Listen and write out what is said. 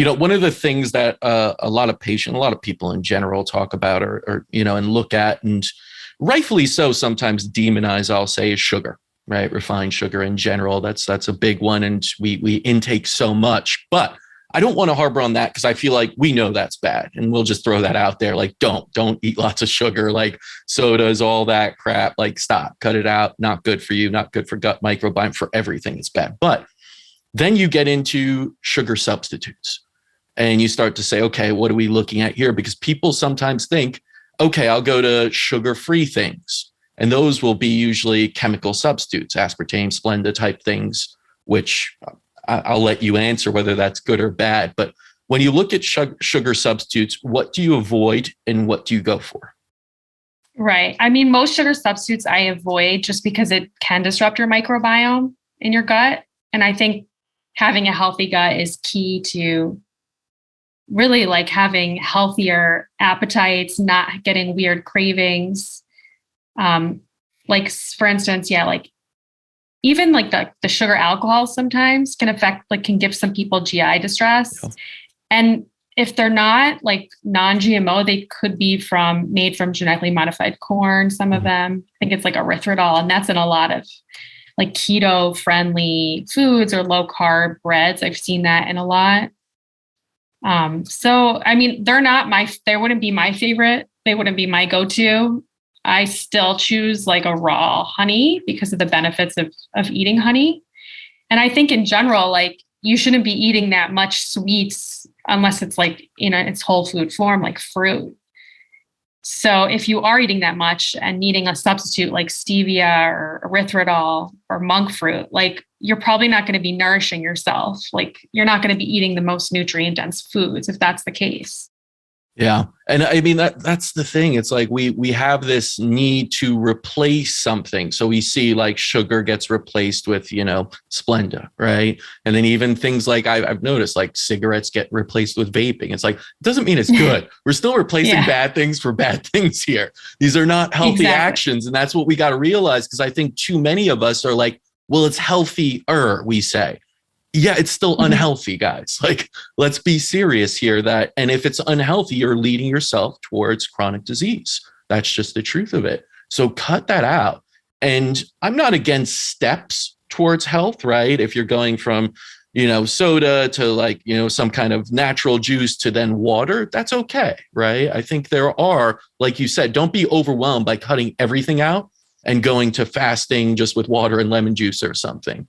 One of the things that a lot of people in general talk about and look at, and rightfully so, sometimes demonize, I'll say, is sugar, right? Refined sugar in general. That's a big one. And we intake so much, but I don't want to harbor on that because I feel like we know that's bad. And we'll just throw that out there. Like, don't eat lots of sugar, like sodas, all that crap. Like, stop, cut it out. Not good for you, not good for gut microbiome, for everything. It's bad. But then you get into sugar substitutes and you start to say, okay, what are we looking at here? Because people sometimes think, okay, I'll go to sugar-free things. And those will be usually chemical substitutes, aspartame, Splenda type things, which I'll let you answer whether that's good or bad. But when you look at sugar substitutes, what do you avoid and what do you go for? Right. I mean, most sugar substitutes I avoid just because it can disrupt your microbiome in your gut. And I think having a healthy gut is key to really like having healthier appetites, not getting weird cravings. Like for instance, like even like the sugar alcohol sometimes can give some people GI distress. Yeah. And if they're not like non-GMO, they could be made from genetically modified corn. Some of them, I think it's like erythritol, and that's in a lot of like keto friendly foods or low carb breads. I've seen that in a lot. So, I mean, they wouldn't be my favorite. They wouldn't be my go-to. I still choose like a raw honey because of the benefits of eating honey. And I think in general, like you shouldn't be eating that much sweets unless it's like in its whole food form, like fruit. So if you are eating that much and needing a substitute like stevia or erythritol or monk fruit, like you're probably not going to be nourishing yourself. Like you're not going to be eating the most nutrient dense foods if that's the case. Yeah. And I mean, that's the thing. It's like we have this need to replace something. So we see like sugar gets replaced with, Splenda, right? And then even things like I've noticed like cigarettes get replaced with vaping. It's like, it doesn't mean it's good. We're still replacing bad things for bad things here. These are not healthy actions. And that's what we got to realize, because I think too many of us are like, well, it's healthier, we say. Yeah, it's still unhealthy, guys. Like, let's be serious here and if it's unhealthy, you're leading yourself towards chronic disease. That's just the truth of it. So cut that out. And I'm not against steps towards health, right? If you're going from, soda to like, some kind of natural juice to then water, that's okay, right? I think there are, like you said, don't be overwhelmed by cutting everything out and going to fasting just with water and lemon juice or something.